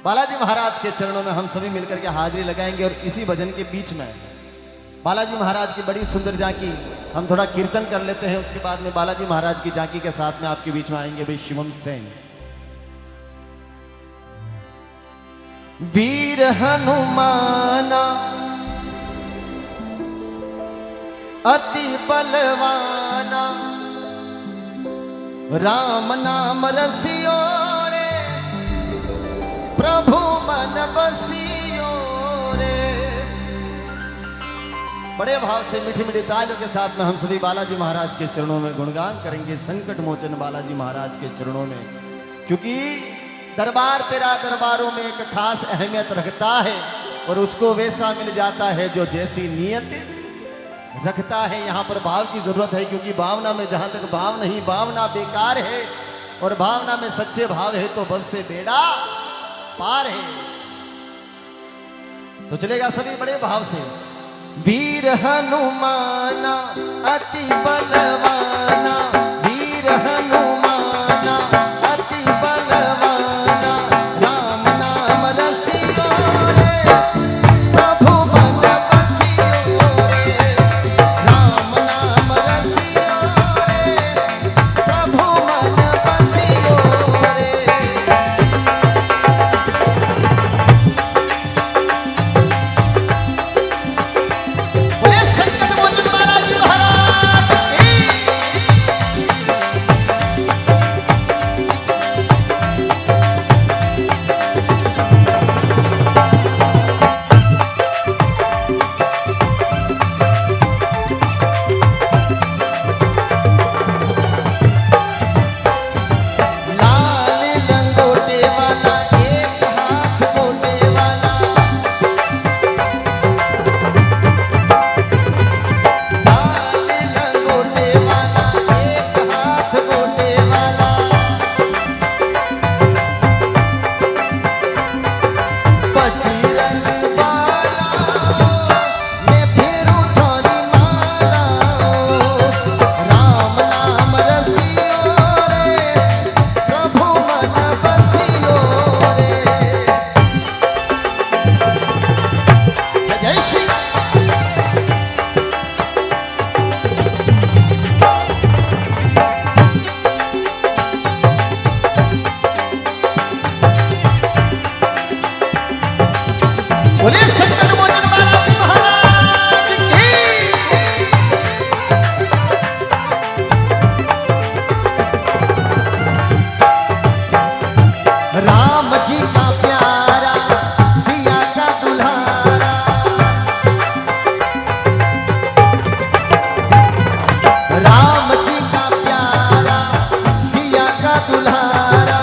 बालाजी महाराज के चरणों में हम सभी मिलकर के हाजिरी लगाएंगे। और इसी भजन के बीच में बालाजी महाराज की बड़ी सुंदर झांकी हम थोड़ा कीर्तन कर लेते हैं। उसके बाद में बालाजी महाराज की झांकी के साथ में आपके बीच में आएंगे भाई शिवम सेन। वीर हनुमाना अति बलवाना, राम नाम रसियो रे, प्रभु मन बसियो रे। बड़े भाव से मीठी मीठी तालियों के साथ में हम सभी बालाजी महाराज के चरणों में गुणगान करेंगे, संकट मोचन बालाजी महाराज के चरणों में। क्योंकि दरबार तेरा दरबारों में एक खास अहमियत रखता है और उसको वैसा मिल जाता है जो जैसी नियत रखता है। यहाँ पर भाव की जरूरत है, क्योंकि भावना में जहां तक भाव नहीं, भावना बेकार है। और भावना में सच्चे भाव है तो भव से बेड़ा पार है। तो चलेगा सभी बड़े भाव से। वीर हनुमाना अति बलवाना, वीर हनुमाना अति बलवाना, राम नाम रसियो रे, प्रभु मन बसियो रे, राम नाम रसियो रे, प्रभु मन बसियो रे। बोले संकट मोचन बालाजी महाराज की। लाल लंगोटे वाला एक हाथ गोटे वाला, लाल लंगोटे वाला एक हाथ गोटे वाला, बजरंग बाला मैं फेरू थोरी माला, राम नाम रसियो रे, प्रभु मन बसियो रे। जय श्री बोले संकट मोचन बालाजी महाराज की। राम जी का प्यारा सिया का दुल्हारा, राम जी का प्यारा सिया का दुल्हारा,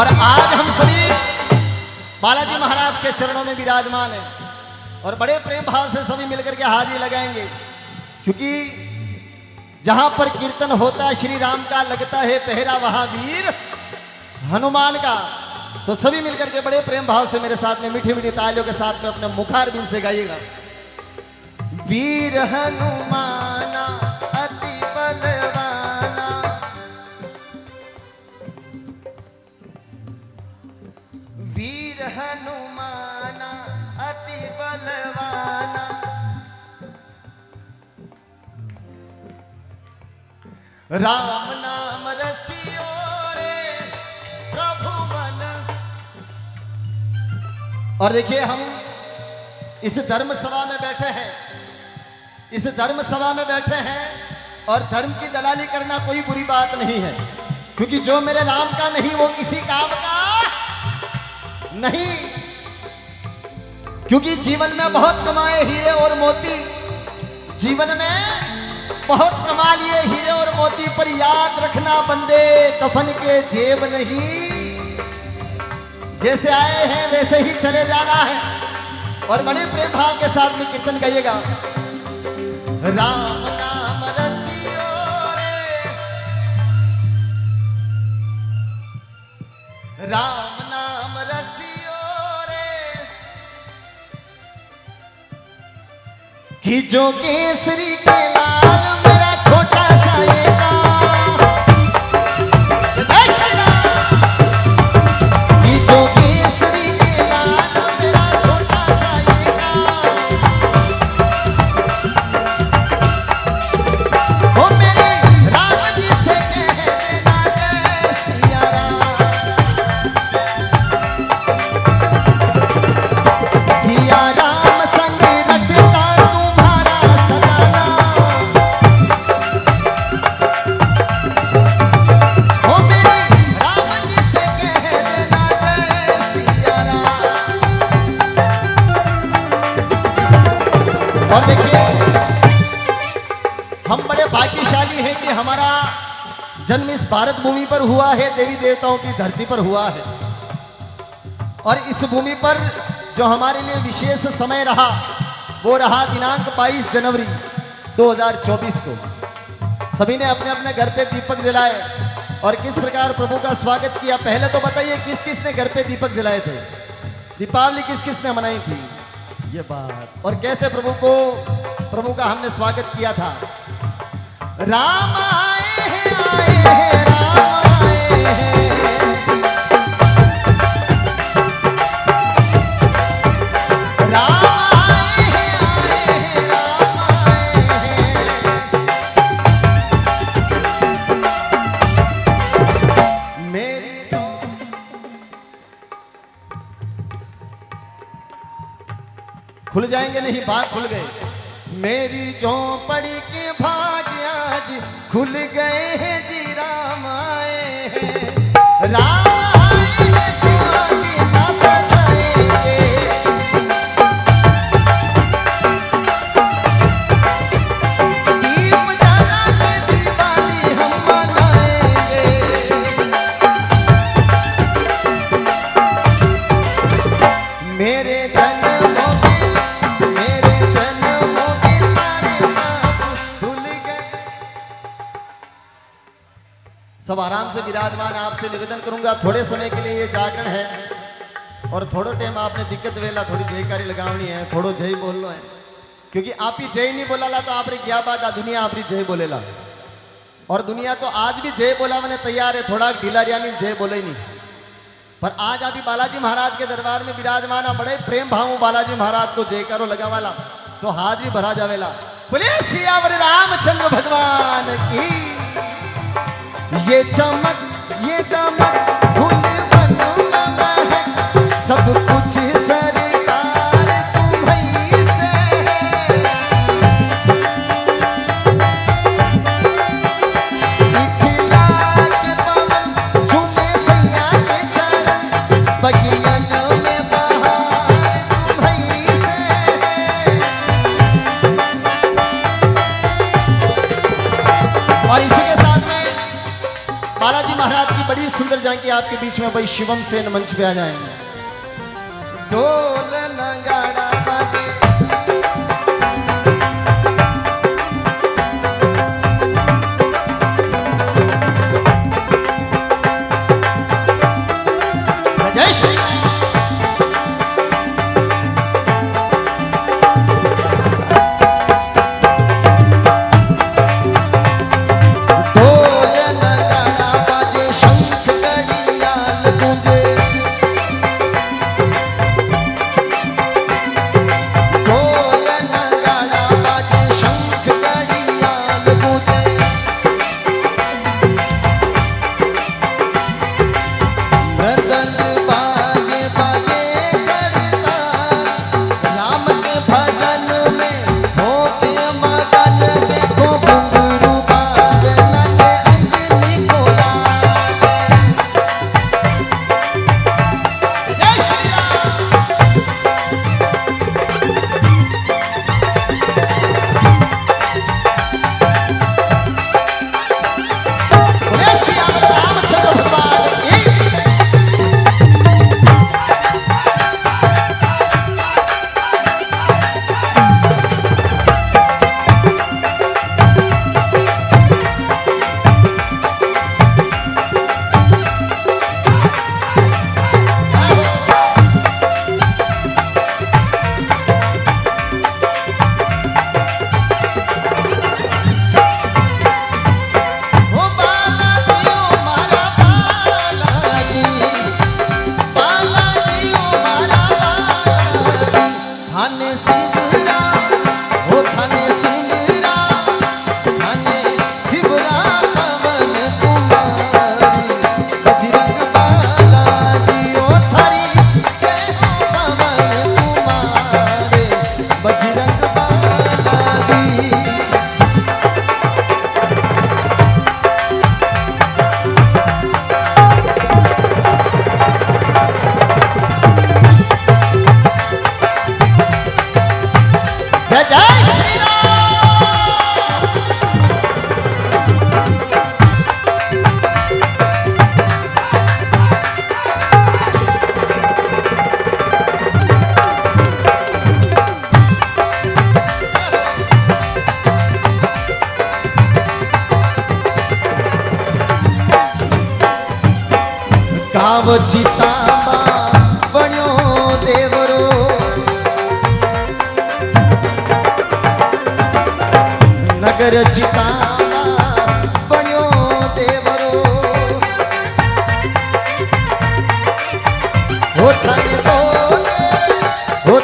और आज हम सभी बालाजी महाराज के चरणों में विराजमान है और बड़े प्रेम भाव से सभी मिलकर के हाजिरी लगाएंगे, क्योंकि जहां पर कीर्तन होता है श्री राम का, लगता है पहरा वहां वीर हनुमान का। तो सभी मिलकर के बड़े प्रेम भाव से मेरे साथ में मीठी मीठी तालियों के साथ में अपने मुखारबिंद से गाइएगा। वीर हनुमाना अति बलवाना, वीर हनुमाना अति बलवाना, राम नाम रसियो रे प्रभु मन। और देखिए हम इस धर्म सभा में बैठे हैं, इस धर्म सभा में बैठे हैं और धर्म की दलाली करना कोई बुरी बात नहीं है, क्योंकि जो मेरे राम का नहीं वो किसी काम का नहीं। क्योंकि जीवन में बहुत कमाए हीरे और मोती, जीवन में बहुत कमा लिए हीरे और मोती, पर याद रखना बंदे कफन के जेब नहीं, जैसे आए हैं वैसे ही चले जाना है। और बड़े प्रेम भाव के साथ में कीर्तन गाइएगा। राम नाम रसियो रे, राम नाम रसियो रे, कि जो केसरी के लाल मेरा छोटा सा ये गाँव, कि जो केसरी के लाल मेरा छोटा सा ये गाँव, वो मेरे राम जी से कह देना जय सिया राम, सिया राम संग रटता तुम्हारा सदाना, वो मेरे राम जी से कह देना जय सिया राम। और देखिए हम बड़े भाग्यशाली हैं कि हमारा जन्म इस भारत भूमि पर हुआ है, देवी देवताओं की धरती पर हुआ है। और इस भूमि पर जो हमारे लिए विशेष समय रहा वो रहा दिनांक 22 जनवरी 2024 को। सभी ने अपने अपने घर पे दीपक जलाए और किस प्रकार प्रभु का स्वागत किया। पहले तो बताइए किस किस ने घर पे दीपक जलाए थे, दीपावली किस किस ने मनाई थी ये बात, और कैसे प्रभु का हमने स्वागत किया था। राम आए हैं, आए हैं, राम आए हैं, राम आए हैं, आए हैं, राम आए हैं। मेरी तो खुल जाएंगे नहीं, बाग खुल गए। मेरी झोंपड़ी के भाग आज खुल गए हैं जी, राम आए हैं, राम आए हैं, तुम्हारी ना सजाएंगे, दीप जला के दिवाली हम मनाएंगे। मेरे जन्मों के सारे पाप धुल गए। सब आराम से विराजमान। आपसे निवेदन करूंगा थोड़े समय के लिए ये जागरण है और थोड़ो टाइम आपने दिक्कत वेला थोड़ी जयकारी लगावनी है, थोड़ो जय बोलना है, क्योंकि आप ही जय नहीं बोलाला तो आप क्या बात है, दुनिया आप ही जय बोलेला। और दुनिया तो आज भी जय बोलावने तैयार है, थोड़ा ढीला रिया नहीं जय बोले नहीं। पर आज आप ही बालाजी महाराज के दरबार में विराजमान, बड़े प्रेम भाव बालाजी महाराज को जयकारो लगावाला तो हाथ भी भरा जावेला। बोले सियावर रामचंद्र भगवान की। ये चमक ये दमक फूल बनूंगा मैं, सब कुछ सरकार तुम्हीं से है। मिथिला के पवन झूमे सैया के चरण, बगियानों में बहार तुम्हीं से है। और इसी के साथ में बालाजी महाराज की बड़ी सुंदर झांकी आपके बीच में भाई शिवम सेन मंच पे आ जाएंगे। ढोल नगाड़ा बाजे जय श्री गाव चितामा बण्यो देवरो नगर चितामा बण्यो देवरो हो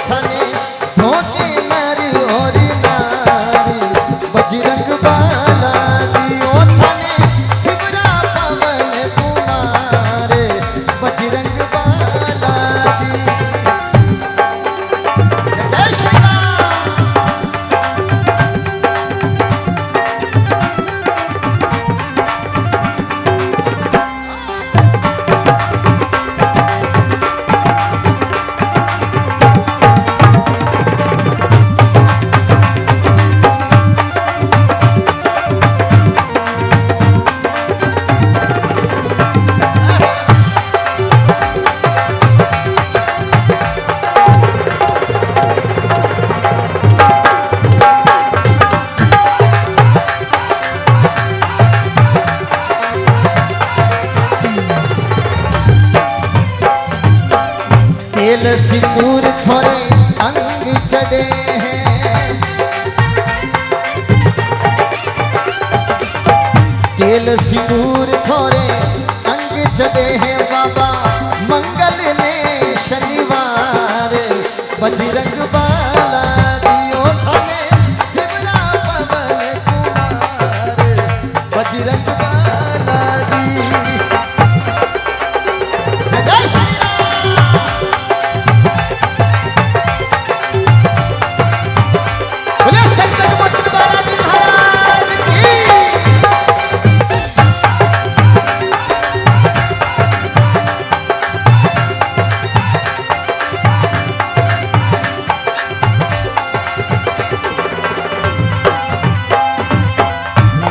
थाने धोके नारी और नारी बजरंग बालाजी ओ थाने शिवरा पवन कुमार बजरंग बालाजी जय श्री राम। तेल सिंदूर थोड़े अंग चढ़े हैं, तेल सिंदूर थोड़े अंग चढ़े हैं बाबा मंगल ने शनिवार बजरंग बालाजी ओ थाने शिवरा पवन कुमार बजरंग बालाजी जय श्री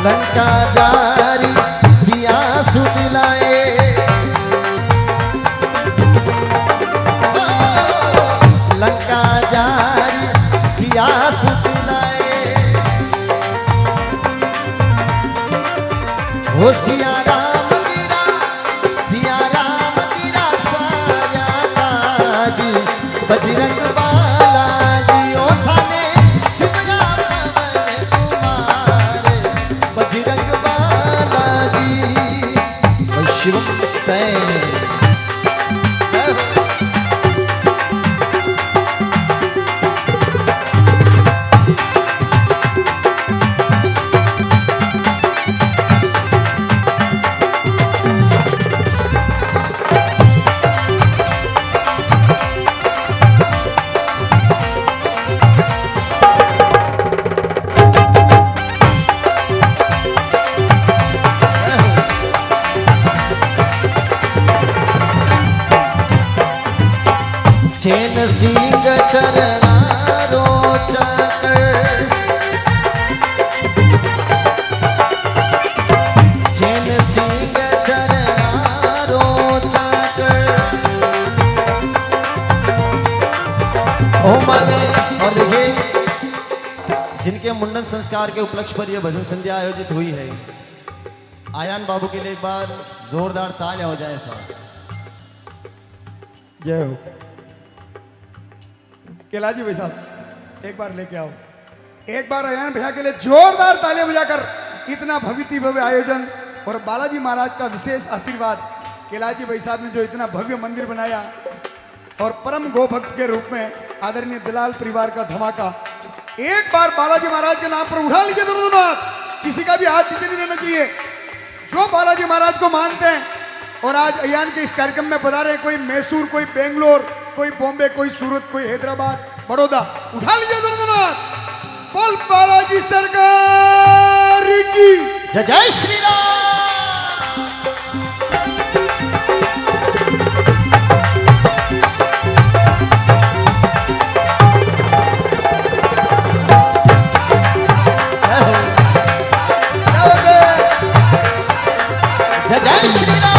लंका जारी सिया सुदी हो सिया राम तेरा साया काजी बजरंग बालाजी ओ थाने सिमरा पवन कुमार बजरंग बालाजी शिवम सैन। चैन सिंह चरणा रोचा कर चैन सिंह चरणा रोचा कर ओ माने। और ये जिनके मुंडन संस्कार के उपलक्ष्य पर यह भजन संध्या आयोजित हुई है, आयान बाबू के लिए एक बार जोरदार तालियां हो जाए साहब। जय हो। कैलाजी भाई साहब एक बार लेके आओ, एक बार अयान भैया के लिए जोरदार तालियां बजाकर। इतना भव्य भव्य आयोजन और बालाजी महाराज का विशेष आशीर्वाद। कैलाजी भाई साहब ने जो इतना भव्य मंदिर बनाया और परम गो भक्त के रूप में आदरणीय दलाल परिवार का धमाका। एक बार बालाजी महाराज के नाम पर उठा लीजिए दोनों हाथ, किसी का भी हाथ नीचे नहीं रहना चाहिए। जो बालाजी महाराज को मानते हैं और आज अयान के इस कार्यक्रम में पधारे हैं, कोई मैसूर, कोई बेंगलोर, कोई बॉम्बे, कोई सूरत, कोई हैदराबाद, बड़ौदा, उठा लीजिए दोनों हाथ। बोल बालाजी सरकार की जय जय श्री राम। जय जय श्री राम।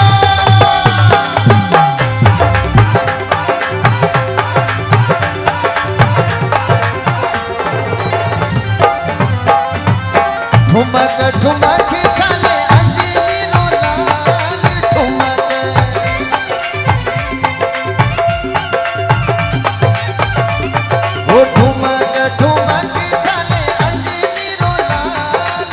ठुमक ठुमक चले अंजनी लाल ठुमक वो ठुमक ठुमक चले अंजनी लाल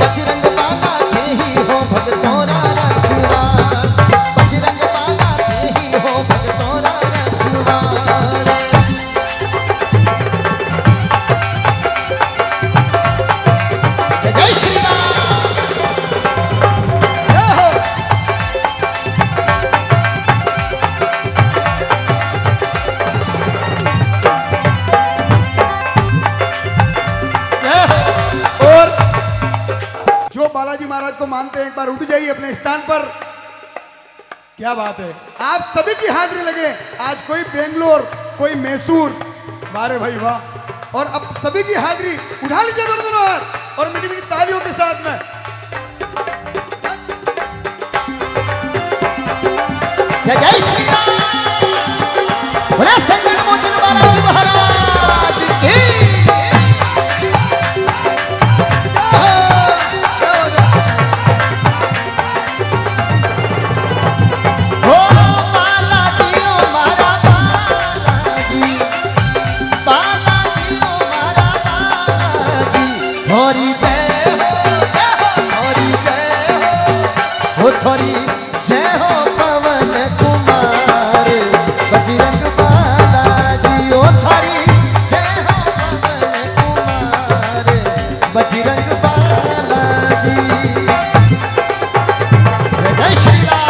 बजरंग बाला थे ही हो भगतोरा रखवार बजरंग बाला थे ही हो भगतोरा रखवार। जय श्री राम। और जो बालाजी महाराज को मानते हैं एक बार उठ जाइए अपने स्थान पर। क्या बात है, आप सभी की हाजिरी लगे। आज कोई बेंगलोर, कोई मैसूर, वारे भाई वाह। और अब सभी की हाजिरी उठा लीजिए दोनों हाथ और मीठी मीठी तालियों के साथ में। जय जय श्री राम। बोला संकट मोचन बालाजी महाराज की। हो बालाजी ओ मारा बालाजी बालाजी ओ मारा बालाजी थोरी जय हो थोरी जय हो थोरी जय हो पवन कुमार बजरंग बालाजी ओ थारी जय हो पवन कुमार बजरंग बालाजी। जय श्री राम।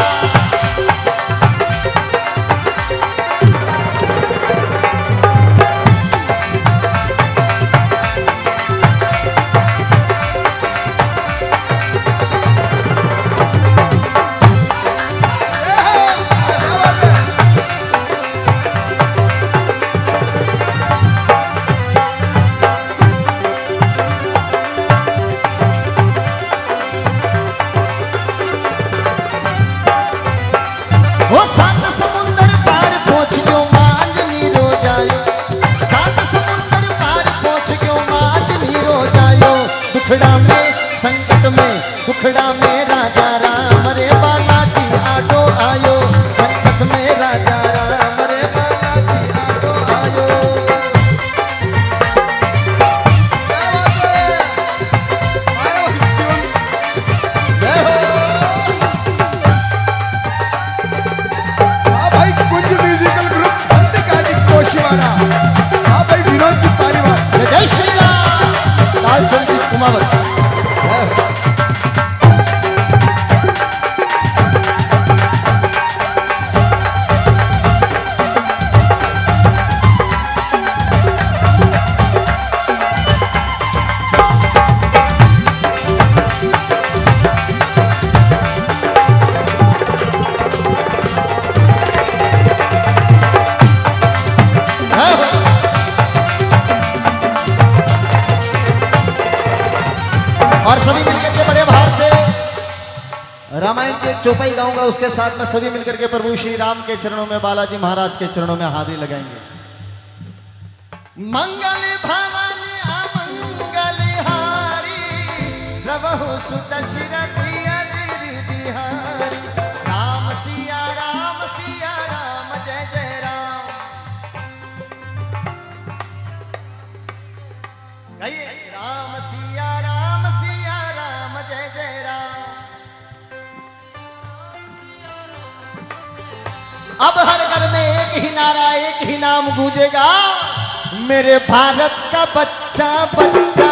दुखड़ा में संकट में दुखड़ा में राजा राम रे बालाजी आटो आयो, संकट में राजा राम रे बालाजी आटो आयो। हाँ भाई कुंज म्यूजिकल ग्रुप बंदगाड़ी कोशिवाड़ा। हाँ भाई विनोद जी पालीवाल। जय श्री राम। लालचंद जी कुमावत। और सभी मिलकर के बड़े भाव से रामायण के चौपाई गाऊंगा, उसके साथ में सभी मिलकर के प्रभु श्री राम के चरणों में, बालाजी महाराज के चरणों में हाजिरी लगाएंगे। मंगल भवानी अमंगल हारी प्रभु सुत शिरति अजिर बिहारी, राम सिया राम जय जय राम। गाइए राम सिया राम जय जय राम। अब हर घर में एक ही नारा एक ही नाम गूंजेगा, मेरे भारत का बच्चा बच्चा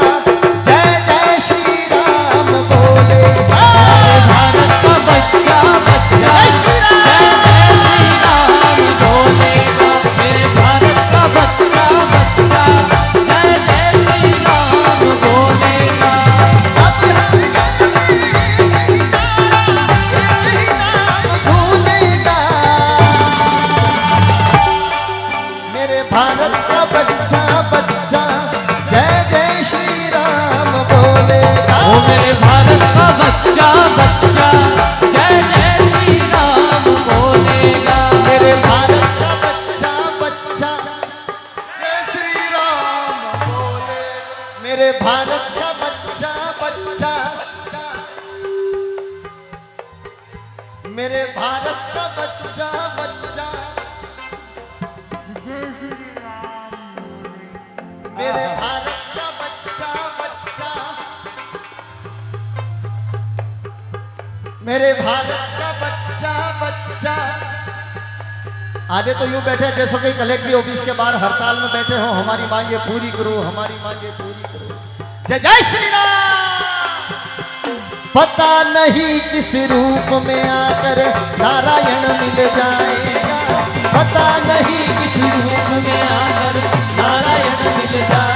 जय जय श्री राम बोलेगा। भारत का बच्चा बच्चा जय श्री जय श्री राम बोलेगा। मेरे भारत का बच्चा बच्चा जय जय श्री राम बोलेगा। अब हर घर में एक ही नाम गूंजेगा, मेरे भारत का बच्चा बच्चा जय जय श्री राम बोलेगा। ओ मेरे भारत का बच्चा बच्चा जय जय श्री राम बोलेगा। मेरे भारत का बच्चा बच्चा जय श्री राम बोले। मेरे भारत का बच्चा बच्चा, मेरे भारत का बच्चा बच्चा, मेरे भारत का बच्चा बच्चा, मेरे भारत का बच्चा बच्चा। आधे तो यूं बैठे जैसे कोई कलेक्ट्री ऑफिस के बाहर हड़ताल में बैठे हो, हमारी मांगे पूरी करो, हमारी मांगे पूरी करो। जय जय श्री राम। पता नहीं किस रूप में आकर नारायण मिल जाएगा, पता नहीं किस रूप में आकर नारायण मिल जाएगा।